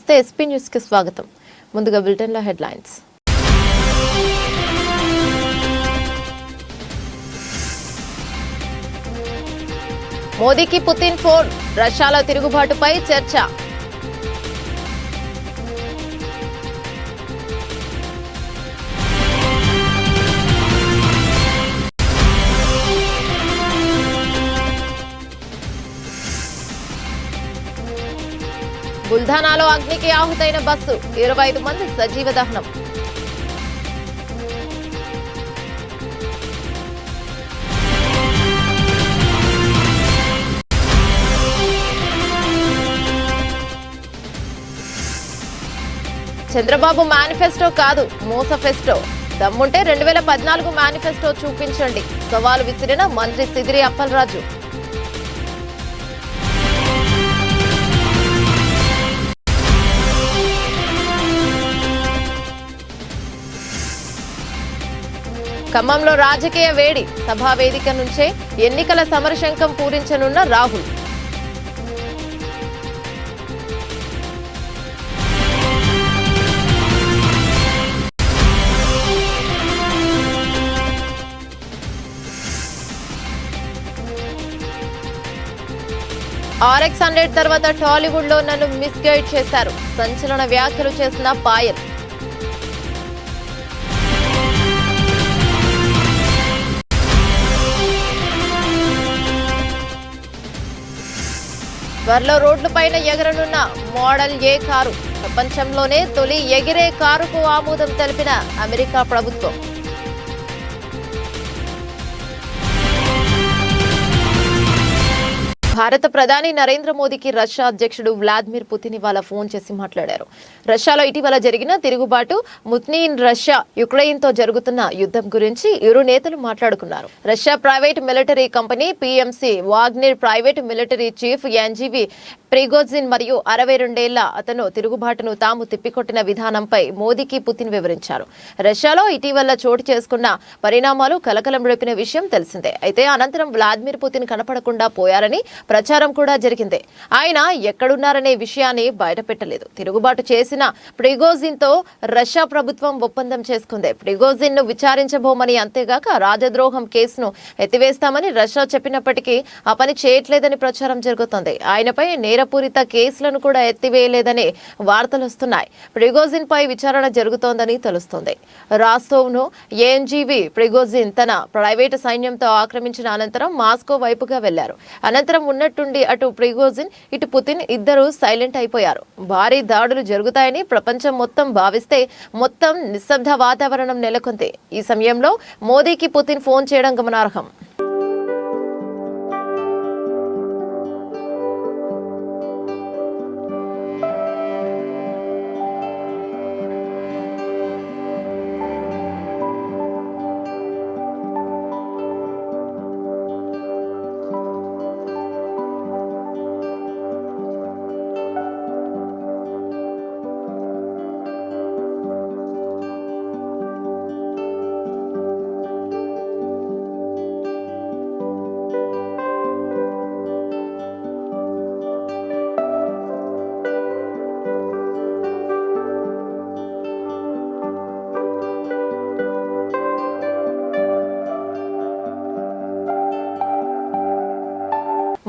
నమస్తే SP news కి స్వాగతం. ముందుగా బులెటిన్ లో హెడ్లైన్స్. మోదీకి పుతిన్ ఫోన్, రష్యాలో తిరుగుబాటుపై చర్చ. బుల్ధానాలో అగ్నికి ఆహుతైన బస్సు, 25 మంది సజీవ దహనం. చంద్రబాబు మేనిఫెస్టో కాదు, మోసఫెస్టో. దమ్ముంటే 2014 మేనిఫెస్టో చూపించండి, సవాలు విసిరిన మంత్రి సిదిరి అప్పలరాజు. ఖమ్మంలో రాజకీయ వేడి, సభా వేదిక నుంచే ఎన్నికల సమరశంఖం పూరించనున్న రాహుల్. RX 100 తర్వాత టాలీవుడ్ లో నన్ను మిస్గైడ్ చేశారు, సంచలన వ్యాఖ్యలు చేసిన పాయల్. త్వరలో రోడ్లపైన ఎగరనున్న మోడల్ ఏ కారు, ప్రపంచంలోనే తొలి ఎగిరే కారుకు ఆమోదం తెలిపిన అమెరికా ప్రభుత్వం. భారత ప్రధాని నరేంద్ర మోదీకి రష్యా అధ్యక్షుడు వ్లాదిమిర్ పుతిన్ ఇవాళ ఫోన్ చేసి మాట్లాడారు. రష్యాలో ఇటీవల జరిగిన తిరుగుబాటు, పుతిన్ రష్యా యుక్రెయిన్ తో జరుగుతున్న యుద్ధం గురించి ఇరు నేతలు మాట్లాడుకున్నారు. Russia private military company PMC Wagner private military chief ఎన్జీవి Prigozhin మరియు 62 ఏళ్ల అతను తిరుగుబాటును తాము తిప్పికొట్టిన విధానంపై మోదీకి పుతిన్ వివరించారు. రష్యాలో ఇటీవల చోటు చేసుకున్న పరిణామాలు కలకలం రేపిన విషయం తెలిసిందే. అయితే అనంతరం వ్లాదిమిర్ పుతిన్ కనపడకుండా పోయారని ప్రచారం కూడా జరిగింది. ఆయన ఎక్కడున్నారనే విషయాన్ని బయటపెట్టలేదు. తిరుగుబాటు చేసిన ప్రిగోజిన్ తో రష్యా ప్రభుత్వం ఒప్పందం చేసుకుంది. ప్రిగోజిన్ ను విచారించబోమని, అంతేగాక రాజద్రోహం కేసును ఎత్తివేస్తామని రష్యా చెప్పినప్పటికీ ఆ పని చేయట్లేదని ప్రచారం జరుగుతోంది. ఆయనపై నేరపూరిత కేసులను కూడా ఎత్తివేయలేదని వార్తలు వస్తున్నాయి. ప్రిగోజిన్ పై విచారణ జరుగుతోందని తెలుస్తోంది. రాస్తోవ్ ను ఎన్జీవి ప్రిగోజిన్ తన ప్రైవేటు సైన్యంతో ఆక్రమించిన అనంతరం మాస్కో వైపుగా వెళ్లారు. అనంతరం ఉన్నట్టుండి అటు ప్రిగోజిన్ ఇటు పుతిన్ ఇద్దరు సైలెంట్ అయిపోయారు. భారీ దాడులు జరుగుతాయని ప్రపంచం మొత్తం భావిస్తే మొత్తం నిశ్శబ్ద వాతావరణం నెలకొంది. ఈ సమయంలో మోదీకి పుతిన్ ఫోన్ చేయడం గమనార్హం.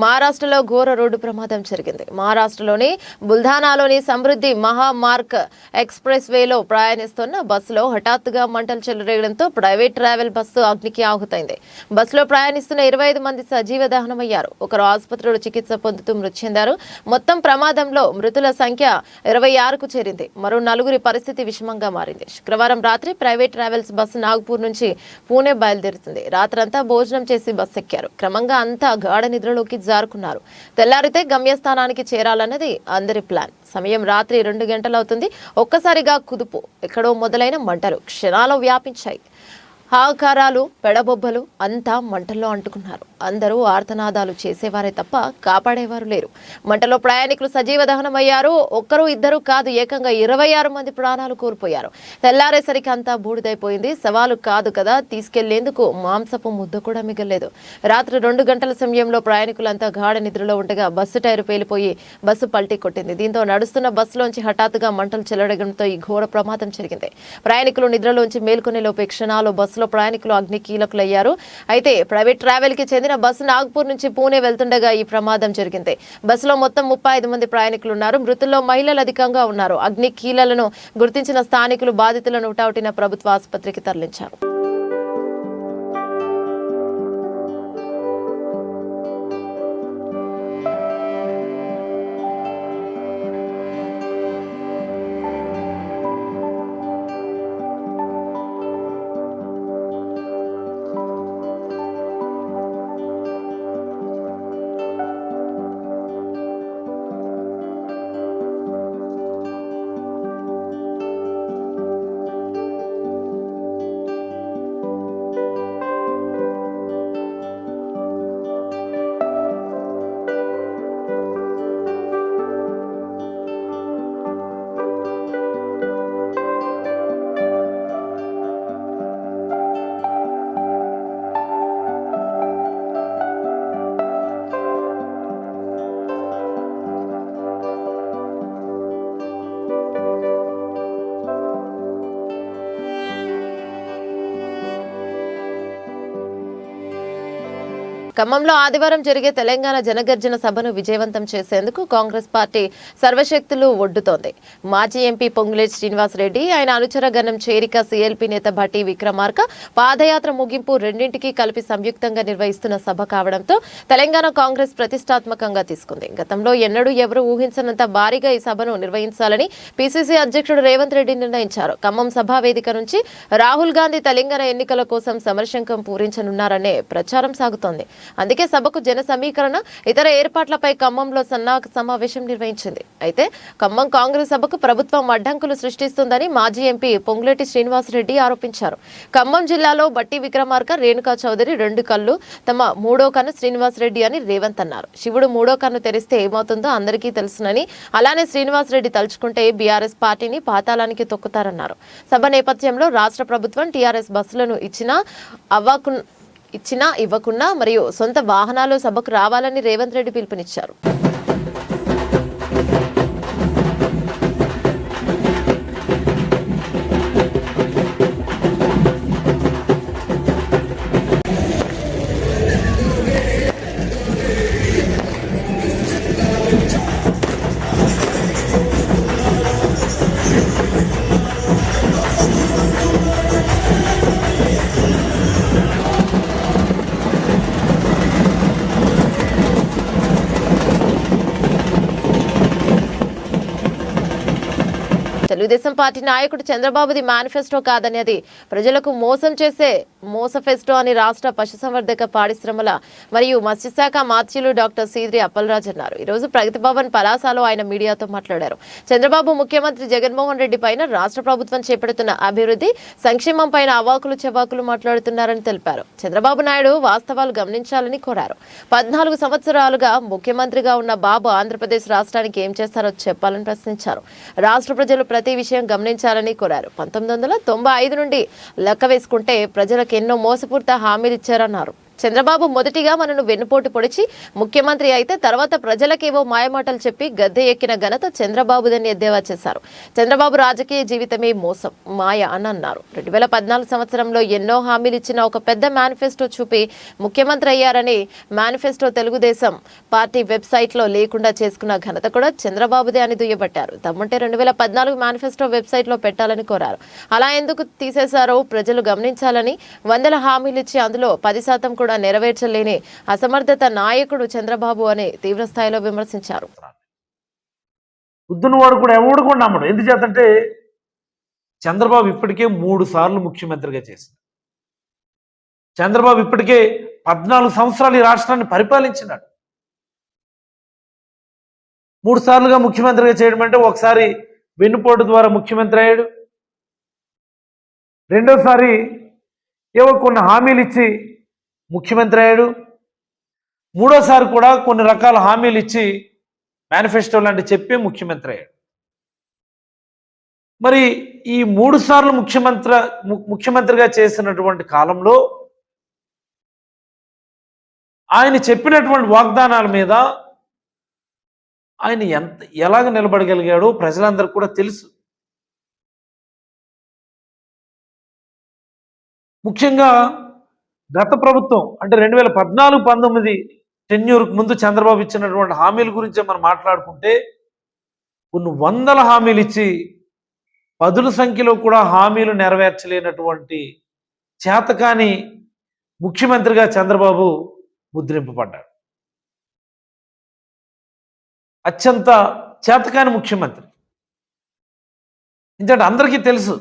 మహారాష్ట్రలో ఘోర రోడ్డు ప్రమాదం జరిగింది. మహారాష్ట్రలోని బుల్ధానాలోని సమృద్ధి మహామార్గ్ ఎక్స్ప్రెస్ వేలో ప్రయాణిస్తున్న బస్సులో హఠాత్తుగా మంటలు చెలరేగడంతో ప్రైవేట్ ట్రావెల్ బస్సు అగ్నికి ఆహుతైంది. బస్సులో ప్రయాణిస్తున్న 25 మంది సజీవ దహనమయ్యారు. ఒకరు ఆసుపత్రిలో చికిత్స పొందుతూ మృతి చెందారు. మొత్తం ప్రమాదంలో మృతుల సంఖ్య 26కు చేరింది. మరో 4గురి పరిస్థితి విషమంగా మారింది. శుక్రవారం రాత్రి ప్రైవేట్ ట్రావెల్స్ బస్సు నాగ్పూర్ నుంచి పూణే బయలుదేరుతుంది. రాత్రంతా భోజనం చేసి బస్సు ఎక్కారు. క్రమంగా అంతా గాఢ నిద్రలోకి జారుకున్నారు. తెల్లారితే గమ్యస్థానానికి చేరాలన్నది అందరి ప్లాన్. సమయం రాత్రి 2 గంటలవుతుంది. ఒక్కసారిగా కుదుపు, ఎక్కడో మొదలైన మంటలు క్షణాల్లో వ్యాపించాయి. హాకారాలు పెడబొబ్బలు అంతా మంటల్లో అంటుకున్నారు. అందరూ ఆర్తనాదాలు చేసేవారే తప్ప కాపాడేవారు లేరు. మంటలో ప్రయాణికులు సజీవ దహనమయ్యారు. ఒక్కరు ఇద్దరు కాదు, ఏకంగా 26 మంది ప్రాణాలు కోల్పోయారు. తెల్లారేసరికి అంతా బూడిదైపోయింది. సవాలు కాదు కదా, తీసుకెళ్లేందుకు మాంసపు ముద్ద కూడా మిగలేదు. రాత్రి 2 గంటల సమయంలో ప్రయాణికులంతా గాఢ నిద్రలో ఉండగా బస్సు టైరు పేలిపోయి బస్సు పల్టీ కొట్టింది. దీంతో నడుస్తున్న బస్సులోంచి హఠాత్తుగా మంటలు చెలరగడంతో ఈ ఘోర ప్రమాదం జరిగింది. ప్రయాణికులు నిద్రలోంచి మేల్కొనే లోపే క్షణాలు బస్సులో ప్రయాణికులు అగ్ని కీలకులయ్యారు. అయితే ప్రైవేట్ ట్రావెల్ కి చెందిన బస్సు నాగ్పూర్ నుంచి పూణే వెళ్తుండగా ఈ ప్రమాదం జరిగింది. బస్సులో మొత్తం 35 మంది ప్రయాణికులు ఉన్నారు. మృతుల్లో మహిళలు అధికంగా ఉన్నారు. అగ్ని కీలలను గుర్తించిన స్థానికులు బాధితులను హుటాహుటిన ప్రభుత్వ ఆసుపత్రికి తరలించారు. ఖమ్మంలో ఆదివారం జరిగే తెలంగాణ జనగర్జన సభను విజయవంతం చేసేందుకు కాంగ్రెస్ పార్టీ సర్వశక్తులు ఒడ్డుతోంది. మాజీ ఎంపీ పొంగులేటి శ్రీనివాసరెడ్డి, ఆయన అనుచర గణం చేరిక సీఎల్పీ నేత భట్టి విక్రమార్క పాదయాత్ర ముగింపు రెండింటికి కలిపి సంయుక్తంగా నిర్వహిస్తున్న సభ కావడంతో తెలంగాణ కాంగ్రెస్ ప్రతిష్టాత్మకంగా తీసుకుంది. గతంలో ఎన్నడూ ఎవరు ఊహించనంత భారీగా ఈ సభను నిర్వహించాలని పీసీసీ అధ్యక్షుడు రేవంత్ రెడ్డి నిర్ణయించారు. ఖమ్మం సభా వేదిక నుంచి రాహుల్ గాంధీ తెలంగాణ ఎన్నికల కోసం సమరశంఖం పూరించనున్నారనే ప్రచారం సాగుతోంది. అందుకే సభకు జన సమీకరణ, ఇతర ఏర్పాట్లపై ఖమ్మంలో సన్నాహక సమావేశం నిర్వహించింది. అయితే ఖమ్మం కాంగ్రెస్ సభకు ప్రభుత్వం అడ్డంకులు సృష్టిస్తుందని మాజీ ఎంపీ పొంగులేటి శ్రీనివాసరెడ్డి ఆరోపించారు. ఖమ్మం జిల్లాలో బట్టి విక్రమార్క, రేణుకా చౌదరి రెండు కళ్ళు, తమ మూడో కన్ను శ్రీనివాసరెడ్డి అని రేవంత్ అన్నారు. శివుడు మూడో కన్ను తెరిస్తే ఏమవుతుందో అందరికీ తెలుసునని, అలానే శ్రీనివాసరెడ్డి తలుచుకుంటే బీఆర్ఎస్ పార్టీని పాతాళానికి తొక్కుతారన్నారు. సభ నేపథ్యంలో రాష్ట్ర ప్రభుత్వం టీఆర్ఎస్ బస్సులను ఇచ్చినా ఇవ్వకున్నా మరియు సొంత వాహనాలు సభకు రావాలని రేవంత్ రెడ్డి పిలుపునిచ్చారు. తెలుగుదేశం పార్టీ నాయకుడు చంద్రబాబుది మేనిఫెస్టో కాదని, అది ప్రజలకు మోసం చేసే మోసఫెస్టో అని రాష్ట్ర పశుసంవర్ధక పారిశ్రమల మరియు మత్స్యశాఖ మాత్యులు డాక్టర్ సీద్రి అప్పలరాజు అన్నారు. ఈరోజు ప్రగతి భవన్ పలాసలో ఆయన మీడియాతో మాట్లాడారు. చంద్రబాబు ముఖ్యమంత్రి జగన్మోహన్ రెడ్డి పైన రాష్ట్ర ప్రభుత్వం చేపడుతున్న అభివృద్ధి సంక్షేమం పైన అవాకులు చెవాకులు మాట్లాడుతున్నారని తెలిపారు. చంద్రబాబు నాయుడు వాస్తవాలు గమనించాలని కోరారు. 14 సంవత్సరాలుగా ముఖ్యమంత్రిగా ఉన్న బాబు ఆంధ్రప్రదేశ్ రాష్ట్రానికి ఏం చేస్తారో చెప్పాలని ప్రశ్నించారు. రాష్ట్ర ప్రజలు ప్రతి విషయం గమనించాలని కోరారు. 1995 నుండి లెక్క వేసుకుంటే ప్రజలకు ఎన్నో మోసపూరిత హామీలు ఇచ్చారన్నారు. చంద్రబాబు మొదటిగా మనను వెన్నుపోటు పొడిచి ముఖ్యమంత్రి అయితే తర్వాత ప్రజలకేవో మాయమాటలు చెప్పి గద్దె ఎక్కిన ఘనత చంద్రబాబుదని ఎద్దేవా చేశారు. చంద్రబాబు రాజకీయ జీవితమే మోసం, మాయ అని అన్నారు. 2014 సంవత్సరంలో ఎన్నో హామీలు ఇచ్చిన ఒక పెద్ద మేనిఫెస్టో చూపి ముఖ్యమంత్రి అయ్యారని మేనిఫెస్టో తెలుగుదేశం పార్టీ వెబ్సైట్లో లేకుండా చేసుకున్న ఘనత కూడా చంద్రబాబుదే అని దుయ్యబట్టారు. తమ్ముంటే 2014 మేనిఫెస్టో వెబ్సైట్లో పెట్టాలని కోరారు. అలా ఎందుకు తీసేశారో ప్రజలు గమనించాలని, 100 హామీలు ఇచ్చి అందులో 10% కూడా నెరవేర్చలేని అసమర్థత నాయకుడు చంద్రబాబు అని తీవ్ర స్థాయిలో విమర్శించారు. బుద్ధునివాడు కూడా ఎవడు కూడా నమ్మడు. ఎందుచేతంటే చంద్రబాబు ఇప్పటికే 3 సార్లు ముఖ్యమంత్రిగా చేశారు. చంద్రబాబు ఇప్పటికే 14 సంవత్సరాలు ఈ రాష్ట్రాన్ని పరిపాలించినాడు. 3 సార్లుగా ముఖ్యమంత్రిగా చేయడం అంటే ఒకసారి వెన్నుపోటు ద్వారా ముఖ్యమంత్రి అయ్యాడు, రెండోసారి ఏవో కొన్ని హామీలు ఇచ్చి ముఖ్యమంత్రి అయ్యాడు. మూడోసారి కూడా కొన్ని రకాల హామీలు ఇచ్చి మేనిఫెస్టో లాంటి చెప్పి ముఖ్యమంత్రి అయ్యాడు. మరి ఈ 3 సార్లు ముఖ్యమంత్రిగా చేసినటువంటి కాలంలో ఆయన చెప్పినటువంటి వాగ్దానాల మీద ఆయన ఎలాగ నిలబడగలిగాడో ప్రజలందరికీ కూడా తెలుసు. ముఖ్యంగా గత ప్రభుత్వం అంటే 2014-19 టెన్యూర్కు ముందు చంద్రబాబు ఇచ్చినటువంటి హామీల గురించే మనం మాట్లాడుకుంటే కొన్ని వందల హామీలు ఇచ్చి పదుల సంఖ్యలో కూడా హామీలు నెరవేర్చలేనటువంటి చేతకాని ముఖ్యమంత్రిగా చంద్రబాబు ముద్రింపబడ్డాడు. అత్యంత చేతకాని ముఖ్యమంత్రి. ఎందుకంటే అందరికీ తెలుసు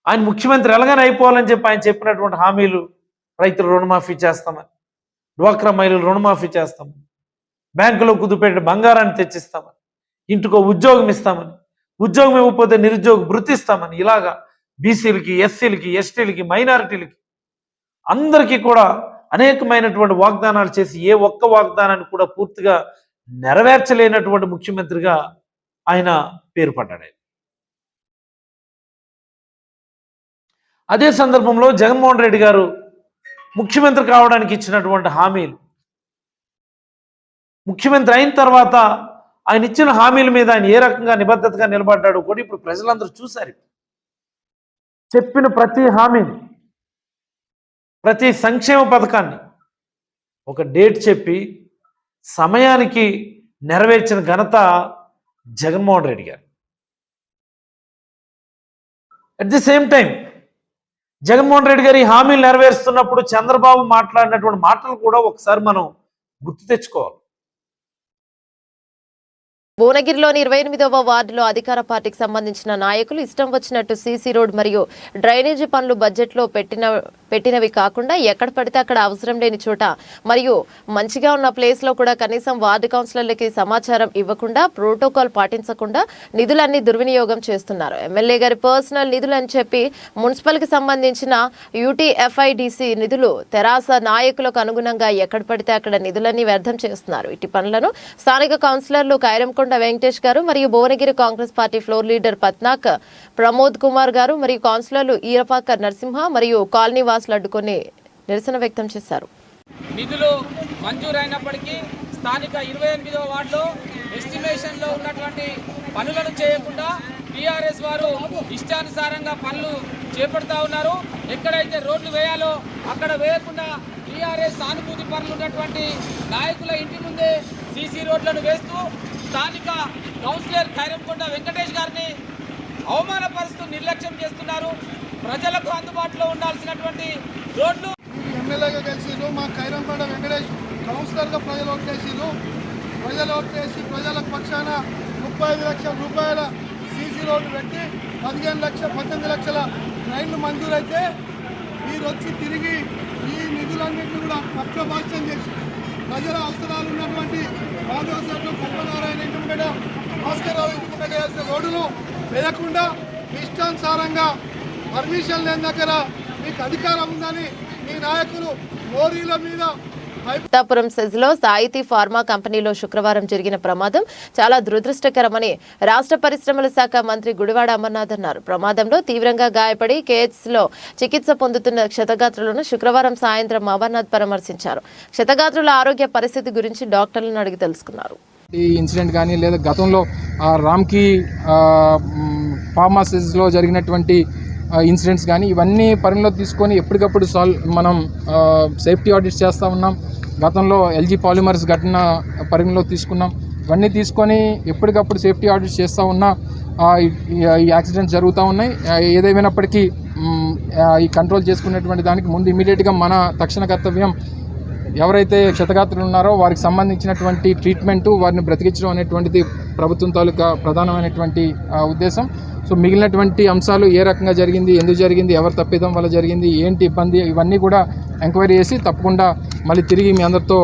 ఆయన ముఖ్యమంత్రి ఎలాగైనా అయిపోవాలని చెప్పి ఆయన చెప్పినటువంటి హామీలు, రైతులు రుణమాఫీ చేస్తామని, డ్వాక్రా మహిళలు రుణమాఫీ చేస్తామని, బ్యాంకులో కుదుపెట్టి బంగారాన్ని తెచ్చిస్తామని, ఇంటికో ఉద్యోగం ఇస్తామని, ఉద్యోగం ఇవ్వకపోతే నిరుద్యోగ భృతి ఇస్తామని, ఇలాగా బీసీలకి, ఎస్సీలకి, ఎస్టీలకి, మైనారిటీలకి అందరికీ కూడా అనేకమైనటువంటి వాగ్దానాలు చేసి ఏ ఒక్క వాగ్దానాన్ని కూడా పూర్తిగా నెరవేర్చలేనటువంటి ముఖ్యమంత్రిగా ఆయన పేరు పడ్డాడు. అదే సందర్భంలో జగన్మోహన్ రెడ్డి గారు ముఖ్యమంత్రి కావడానికి ఇచ్చినటువంటి హామీలు, ముఖ్యమంత్రి అయిన తర్వాత ఆయన ఇచ్చిన హామీల మీద ఆయన ఏ రకంగా నిబద్ధతగా నిలబడ్డాడు కూడా ఇప్పుడు ప్రజలందరూ చూశారు. చెప్పిన ప్రతి హామీని, ప్రతి సంక్షేమ పథకాన్ని ఒక డేట్ చెప్పి సమయానికి నెరవేర్చిన ఘనత జగన్మోహన్ రెడ్డి గారు. At the same time Jaganmohan Reddy గారు ఈ హామీలు నెరవేరుస్తున్నప్పుడు చంద్రబాబు మాట్లాడినటువంటి మాటలు కూడా ఒకసారి మనం గుర్తు తెచ్చుకోవాలి. భువనగిరిలోని 28వ వార్డులో అధికార పార్టీకి సంబంధించిన నాయకులు ఇష్టం వచ్చినట్టు సీసీ రోడ్ మరియు డ్రైనేజీ పనులు బడ్జెట్లో పెట్టినవి కాకుండా ఎక్కడ పడితే అక్కడ అవసరం లేని చోట మరియు మంచిగా ఉన్న ప్లేస్లో కూడా కనీసం వార్డు కౌన్సిలర్లకి సమాచారం ఇవ్వకుండా, ప్రోటోకాల్ పాటించకుండా నిధులన్నీ దుర్వినియోగం చేస్తున్నారు. ఎమ్మెల్యే గారి పర్సనల్ నిధులు అని చెప్పి మున్సిపల్కి సంబంధించిన యూటీఎఫ్ఐడిసి నిధులు తెరాస నాయకులకు అనుగుణంగా ఎక్కడ పడితే అక్కడ నిధులన్నీ వ్యర్థం చేస్తున్నారు. ఇటు పనులను స్థానిక కౌన్సిలర్లు కైరంకొండ వెంకటేష్ గారు మరియు Bhuvanagiri Congress party floor leader Patnak Pramod Kumar గారు మరియు కౌన్సిలర్లు ఈరపాక నరసింహ మరియు కాలనీ వాసులు అడ్డుకొని నిరసన వ్యక్తం చేశారు. నిధులు మంజూరైనప్పటికీ స్థానిక 28వ వార్డులో ఎస్టిమేషన్లో ఉన్నటువంటి పనులను చేయకుండా టీఆర్ఎస్ వారు ఇష్టానుసారంగా పనులు చేపడతా ఉన్నారు. ఎక్కడైతే రోడ్లు వేయాలో అక్కడ వేయకుండా టీఆర్ఎస్ సానుభూతి పనులు ఉన్నటువంటి నాయకుల ఇంటి ముందే సీసీ రోడ్లను వేస్తూ స్థానిక కౌన్సిలర్ ఖైరంకొండ వెంకటేష్ గారిని అవమానపరుస్తూ నిర్లక్ష్యం చేస్తున్నారు. ప్రజలకు అందుబాటులో ఉండాల్సినటువంటి రోడ్లు ఎమ్మెల్యేగా గెలిచిరు, మా ఖైరంకొండ వెంకటేష్ కౌన్సిలర్గా ప్రజలు ఓట్లేసిరు. ప్రజల పక్షాన 35 లక్షల రూపాయల సీసీ రోడ్డు పెట్టి 18 లక్షల రైళ్లు మంజూరైతే మీరు వచ్చి తిరిగి ఈ నిధులన్నింటినీ కూడా పక్షపాతం చేసి ప్రజల అవసరాలు ఉన్నటువంటి మాధవసర్లు సత్యనారాయణ ఇంటి ముంగట, భాస్కర్రావు ఇంటి ముంగట వేసే రోడ్డును వేయకుండా ఇష్టానుసారంగా పర్మిషన్ లేని దగ్గర మీకు అధికారం ఉందని మీ నాయకులు మోరీల మీద సీతాపురం సెజ్లో సాయితీ ఫార్మా కంపెనీలో శుక్రవారం జరిగిన ప్రమాదం చాలా దురదృష్టకరమని రాష్ట్ర పరిశ్రమల శాఖ మంత్రి గుడివాడ అమర్నాథ్ అన్నారు. ప్రమాదంలో తీవ్రంగా గాయపడి కేఎస్లో చికిత్స పొందుతున్న క్షతగాత్రులను శుక్రవారం సాయంత్రం అమర్నాథ్ పరామర్శించారు. క్షతగాత్రుల ఆరోగ్య పరిస్థితి గురించి డాక్టర్లను అడిగి తెలుసుకున్నారు. ఈ ఇన్సిడెంట్ కానీ లేదా గతంలో రామ్కి ఫార్మాసిస్లో జరిగినటువంటి ఇన్సిడెంట్స్ కానీ ఇవన్నీ పరిగణలో తీసుకొని ఎప్పటికప్పుడు మనం సేఫ్టీ ఆడిట్స్ చేస్తూ ఉన్నాం. గతంలో ఎల్జీ పాలిమర్స్ ఘటన పరిగణలో తీసుకున్నాం. ఇవన్నీ తీసుకొని ఎప్పటికప్పుడు సేఫ్టీ ఆడిట్స్ చేస్తూ ఉన్నా ఈ యాక్సిడెంట్స్ జరుగుతూ ఉన్నాయి. ఏదేమైనప్పటికీ ఈ కంట్రోల్ చేసుకునేటువంటి దానికి ముందు ఇమీడియట్గా మన తక్షణ కర్తవ్యం ఎవరైతే క్షతగాత్రులు ఉన్నారో వారికి సంబంధించినటువంటి ట్రీట్మెంటు, వారిని బ్రతికించడం అనేటువంటిది ప్రభుత్వం తాలూకా ప్రధానమైనటువంటి ఉద్దేశం. సో మిగిలినటువంటి అంశాలు ఏ రకంగా జరిగింది, ఎందుకు జరిగింది, ఎవరు తప్పిదం వల్ల జరిగింది, ఏంటి ఇబ్బంది, ఇవన్నీ కూడా ఎంక్వైరీ చేసి తప్పకుండా మళ్ళీ తిరిగి మీ అందరితో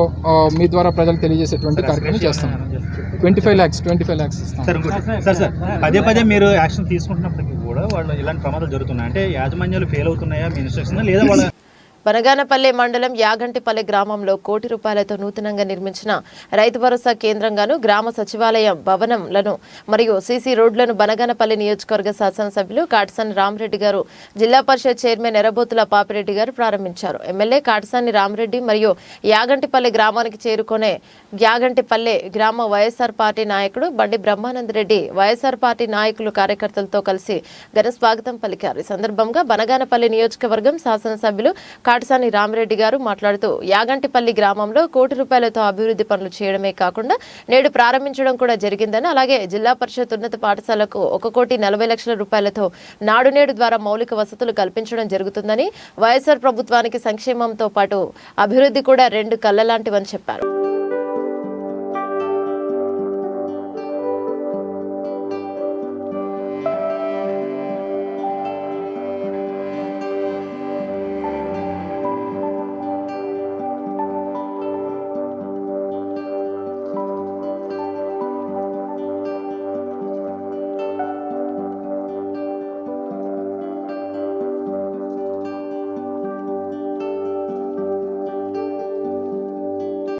మీ ద్వారా ప్రజలకు తెలియజేసేటువంటి కార్యక్రమం చేస్తాం. 25 lakhs ఇస్తాం. సార్ పదే మీరు యాక్షన్ తీసుకుంటున్నప్పటికీ కూడా కూడా వాళ్ళు ఇలాంటి ప్రమాదాలు జరుగుతున్నాయి. అంటే యాజమాన్యాలు ఫెయిల్ అవుతున్నాయా మీ ఇన్స్ట్రక్షన్ లేదా వాళ్ళ బనగానపల్లె మండలం యాగంటిపల్లె గ్రామంలో కోటి రూపాయలతో నూతనంగా నిర్మించిన రైతు భరోసా కేంద్రంగాను గ్రామ సచివాలయం భవనంలను మరియు సీసీ రోడ్లను బనగానపల్లె నియోజకవర్గ శాసనసభ్యులు కాటసాని రామరెడ్డి గారు, జిల్లా పరిషత్ చైర్మన్ ఎర్రబోతుల పాపిరెడ్డి గారు ప్రారంభించారు. ఎమ్మెల్యే కాటసాని రామరెడ్డి మరియు యాగంటిపల్లె గ్రామానికి చేరుకునే యాగంటిపల్లె గ్రామ వైఎస్ఆర్ పార్టీ నాయకుడు బండి బ్రహ్మానందరెడ్డి వైఎస్ఆర్ పార్టీ నాయకులు కార్యకర్తలతో కలిసి ఘన స్వాగతం పలికారు. ఈ సందర్భంగా బనగానపల్లె నియోజకవర్గం శాసనసభ్యులు కాటసాని రామరెడ్డి గారు మాట్లాడుతూ యాగంటిపల్లి గ్రామంలో కోటి రూపాయలతో అభివృద్ధి పనులు చేయడమే కాకుండా నేడు ప్రారంభించడం కూడా జరిగిందని, అలాగే జిల్లా పరిషత్ ఉన్నత పాఠశాలకు 1,40,00,000 రూపాయలతో నాడు నేడు ద్వారా మౌలిక వసతులు కల్పించడం జరుగుతుందని, వైఎస్ఆర్ ప్రభుత్వానికి సంక్షేమంతో పాటు అభివృద్ధి కూడా 2 కళ్ళ లాంటివని చెప్పారు.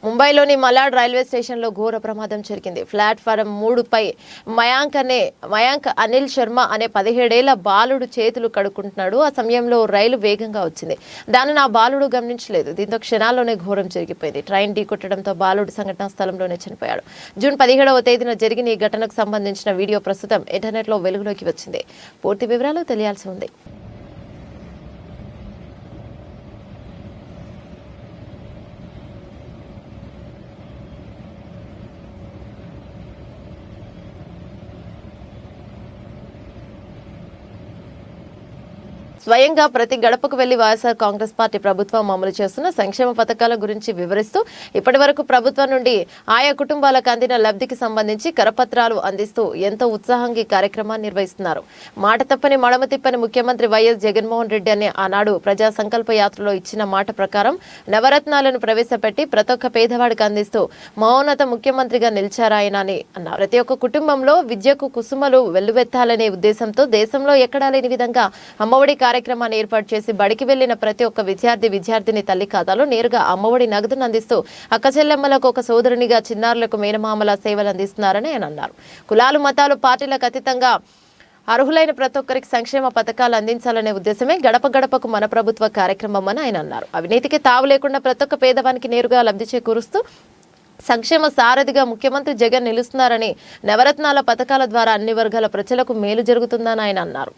ముంబైలోని మలాడ్ రైల్వే స్టేషన్లో ఘోర ప్రమాదం జరిగింది. ప్లాట్ఫారం 3పై మయాంక్ అనిల్ శర్మ అనే 17 ఏళ్ల బాలుడు చేతులు కడుక్కుంటున్నాడు. ఆ సమయంలో రైలు వేగంగా వచ్చింది. దానిని ఆ బాలుడు గమనించలేదు. దీంతో క్షణాల్లోనే ఘోరం జరిగిపోయింది. ట్రైన్ ఢీకొట్టడంతో బాలుడు సంఘటనా స్థలంలోనే చనిపోయాడు. జూన్ 17వ తేదీన జరిగిన ఈ ఘటనకు సంబంధించిన వీడియో ప్రస్తుతం ఇంటర్నెట్లో వెలుగులోకి వచ్చింది. పూర్తి వివరాలు తెలియాల్సి ఉంది. స్వయంగా ప్రతి గడపకు వెళ్లి వైఎస్ఆర్ కాంగ్రెస్ పార్టీ ప్రభుత్వం అమలు చేస్తున్న సంక్షేమ పథకాల గురించి వివరిస్తూ ఇప్పటి వరకు ప్రభుత్వం నుండి ఆయా కుటుంబాలకు అందిన లబ్ధికి సంబంధించి కరపత్రాలు అందిస్తూ ఎంతో ఉత్సాహంగా ఈ కార్యక్రమాన్ని నిర్వహిస్తున్నారు. మాట తప్పని మడమ తిప్పని ముఖ్యమంత్రి వైఎస్ జగన్మోహన్ రెడ్డి అనే ఆనాడు ప్రజా సంకల్ప యాత్రలో ఇచ్చిన మాట ప్రకారం నవరత్నాలను ప్రవేశపెట్టి ప్రతి ఒక్క పేదవాడికి అందిస్తూ మహోన్నత ముఖ్యమంత్రిగా నిలిచారాయన అని అన్నారు. ప్రతి ఒక్క కుటుంబంలో విద్యకు కుసుమలు వెల్లువెత్తాలనే ఉద్దేశంతో దేశంలో ఎక్కడా లేని విధంగా అమ్మఒడి కార్యక్రమాన్ని ఏర్పాటు చేసి బడికి వెళ్లిన ప్రతి ఒక్క విద్యార్థిని తల్లి ఖాతాలో నేరుగా అమ్మఒడి నగదును అందిస్తూ అక్క చెల్లెమ్మలకు ఒక సోదరునిగా చిన్నారులకు మేనమామల సేవలు అందిస్తున్నారని ఆయన అన్నారు. కులాలు మతాలు పార్టీలకు అతీతంగా అర్హులైన ప్రతి ఒక్కరికి సంక్షేమ పథకాలు అందించాలనే ఉద్దేశమే గడప గడపకు మన ప్రభుత్వ కార్యక్రమం అని ఆయన అన్నారు. అవినీతికి తావు లేకుండా ప్రతి ఒక్క పేదవానికి నేరుగా లబ్ధి చేకూరుస్తూ సంక్షేమ సారథిగా ముఖ్యమంత్రి జగన్ నిలుస్తున్నారని, నవరత్నాల పథకాల ద్వారా అన్ని వర్గాల ప్రజలకు మేలు జరుగుతుందని ఆయన అన్నారు.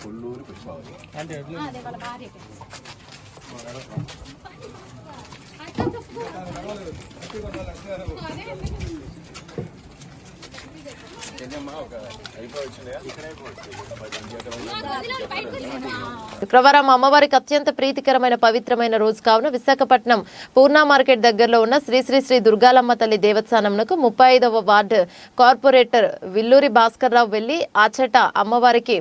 కొల్లూరు పుష్పావతి అంటే శుక్రవారం అమ్మవారికి అత్యంత ప్రీతికరమైన పవిత్రమైన రోజు కావున విశాఖపట్నం పూర్ణ మార్కెట్ దగ్గరలో ఉన్న శ్రీ శ్రీ శ్రీ దుర్గాలమ్మ తల్లి దేవస్థానంకు 35వ వార్డు కార్పొరేటర్ విల్లూరి భాస్కర్రావు వెళ్లి ఆచట అమ్మవారికి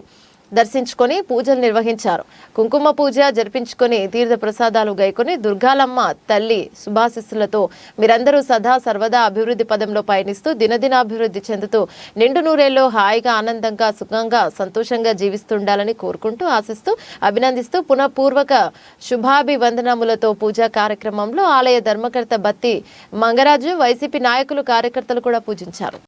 దర్శించుకొని పూజలు నిర్వహించారు. కుంకుమ పూజ జరిపించుకొని తీర్థ ప్రసాదాలు గైకొని దుర్గాలమ్మ తల్లి శుభాశిస్సులతో మీరందరూ సదా సర్వదా అభివృద్ధి పదంలో పయనిస్తూ దినదినాభివృద్ధి చెందుతూ నిండు నూరేళ్లు హాయిగా ఆనందంగా సుఖంగా సంతోషంగా జీవిస్తుండాలని కోరుకుంటూ ఆశిస్తూ అభినందిస్తూ పునఃపూర్వక శుభాభివందనములతో పూజా కార్యక్రమంలో ఆలయ ధర్మకర్త బత్తి మంగరాజు, వైసీపీ నాయకులు, కార్యకర్తలు కూడా పూజించారు.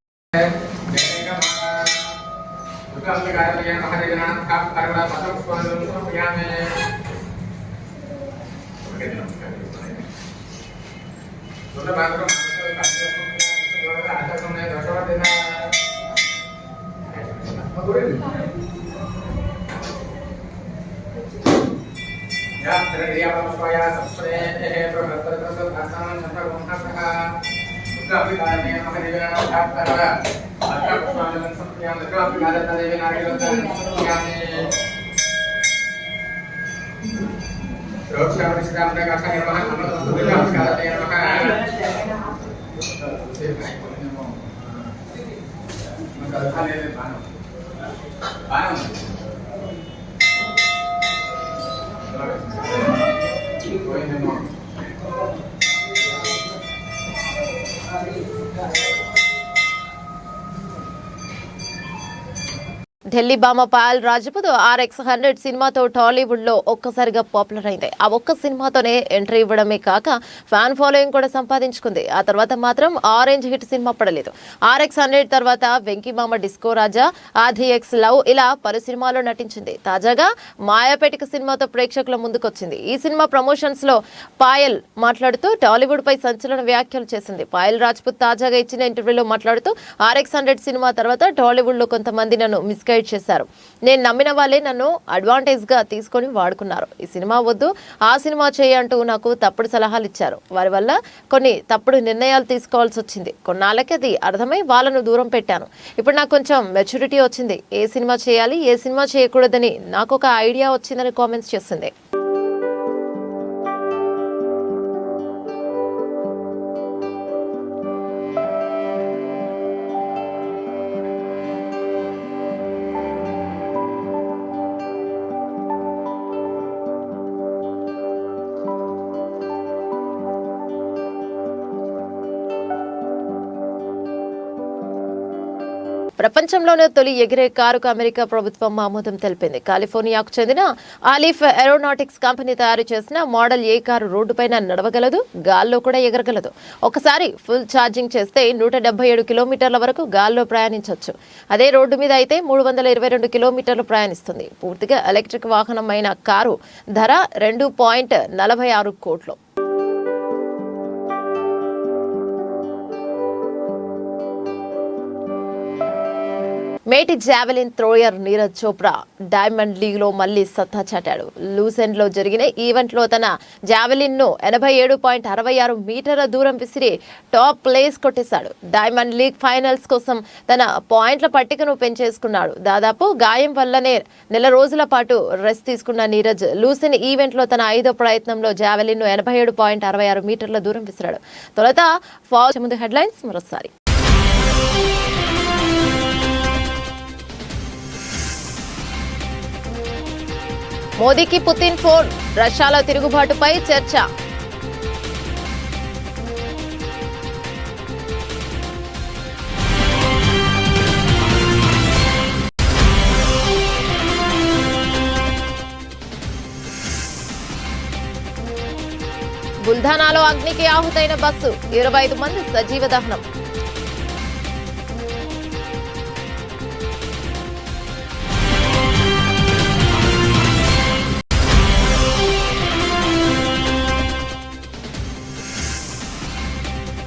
ఢిల్లీ భామ పాయల్ రాజ్పుత్ RX100 సినిమాతో టాలీవుడ్ లో ఒక్కసారిగా పాపులర్ అయింది. ఆ ఒక్క సినిమాతోనే ఎంట్రీ ఇవ్వడమే కాక ఫ్యాన్ ఫాలోయింగ్ కూడా సంపాదించుకుంది. ఆ తర్వాత మాత్రం ఆరెంజ్ హిట్ సినిమా పడలేదు. RX100 తర్వాత వెంకీ మామ, డిస్కో రాజా, RDX లవ్ ఇలా పలు సినిమాల్లో నటించింది. తాజాగా మాయాపేటిక సినిమాతో ప్రేక్షకుల ముందుకొచ్చింది. ఈ సినిమా ప్రమోషన్స్ లో పాయల్ మాట్లాడుతూ టాలీవుడ్ పై సంచలన వ్యాఖ్యలు చేసింది. పాయల్ రాజ్పుత్ తాజాగా ఇచ్చిన ఇంటర్వ్యూలో మాట్లాడుతూ RX100 సినిమా తర్వాత టాలీవుడ్ లో కొంతమంది నన్ను మిస్గైడ్ చేశారు. నేను నమ్మిన వాళ్ళే నన్ను అడ్వాంటేజ్ గా తీసుకొని వాడుకున్నారు. ఈ సినిమా వద్దు, ఆ సినిమా చేయంటూ నాకు తప్పుడు సలహాలు ఇచ్చారు. వారి వల్ల కొన్ని తప్పుడు నిర్ణయాలు తీసుకోవాల్సి వచ్చింది. కొన్నాళ్ళకి అది అర్థమై వాళ్ళను దూరం పెట్టాను. ఇప్పుడు నాకు కొంచెం మెచ్యూరిటీ వచ్చింది. ఏ సినిమా చేయాలి, ఏ సినిమా చేయకూడదని నాకు ఒక ఐడియా వచ్చిందని కామెంట్స్ చేసింది. ప్రపంచంలోనే తొలి ఎగిరే కారుకు అమెరికా ప్రభుత్వం ఆమోదం తెలిపింది. కాలిఫోర్నియాకు చెందిన ఆలిఫ్ ఏరోనాటిక్స్ కంపెనీ తయారు చేసిన మోడల్ ఏ కారు రోడ్డుపైన నడవగలదు, గాల్లో కూడా ఎగరగలదు. ఒకసారి ఫుల్ ఛార్జింగ్ చేస్తే 177 కిలోమీటర్ల వరకు గాల్లో ప్రయాణించవచ్చు. అదే రోడ్డు మీద అయితే 322 కిలోమీటర్లు ప్రయాణిస్తుంది. పూర్తిగా ఎలక్ట్రిక్ వాహనం అయిన కారు ధర 2.46 కోట్లు. మేటి javelin thrower Neeraj Chopra diamond league లో మళ్లీ సత్తా చాటాడు. లూసెండ్ లో జరిగిన ఈవెంట్ లో తన జావెలిన్ ను 87.66 మీటర్ల దూరం విసిరి టాప్ ప్లేస్ కొట్టేశాడు. డైమండ్ లీగ్ ఫైనల్స్ కోసం తన పాయింట్ల పట్టికను పెంచేసుకున్నాడు. దాదాపు గాయం వల్లనే నెల రోజుల పాటు రెస్ట్ తీసుకున్న నీరజ్ లూసెండ్ ఈవెంట్ లో తన 5వ ప్రయత్నంలో జావెలిన్ ను 87.66 మీటర్ల దూరం విసిరాడు. తొలుత ఫాల్ ముందు హెడ్లైన్స్ మరోసారి. మోదీకి పుతిన్ ఫోన్, రష్యాలో తిరుగుబాటుపై చర్చ. బుల్ధానాలో అగ్నికి ఆహుతైన బస్సు, 25 మంది సజీవ దహనం.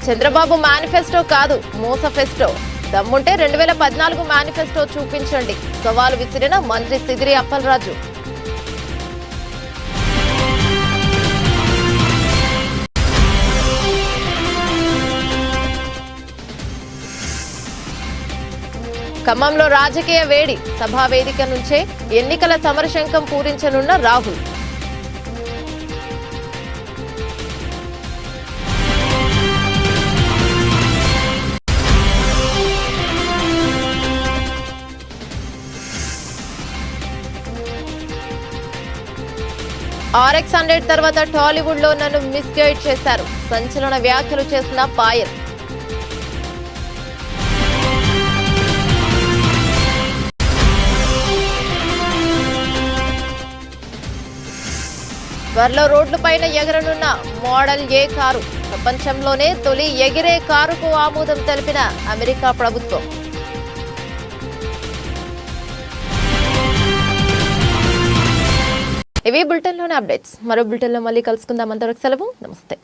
చంద్రబాబు మేనిఫెస్టో కాదు, మోసఫెస్టో. దమ్ముంటే 2014 మేనిఫెస్టో చూపించండి, సవాలు విసిరిన మంత్రి సిదిరి అప్పలరాజు. ఖమ్మంలో రాజకీయ వేడి, సభా వేదిక నుంచే ఎన్నికల సమరశంఖం పూరించనున్న రాహుల్. RX100 తర్వాత టాలీవుడ్ లో నన్ను మిస్గైడ్ చేశారు, సంచలన వ్యాఖ్యలు చేసిన పాయల్. త్వరలో రోడ్లపైన ఎగరనున్న మోడల్ ఏ కారు, ప్రపంచంలోనే తొలి ఎగిరే కారుకు ఆమోదం తెలిపిన అమెరికా ప్రభుత్వం. ఇవి బులెటిన్లోని అప్డేట్స్. మరో బులెటిన్లో మళ్ళీ కలుసుకుందాం. అంతవరకు సెలవు, నమస్తే.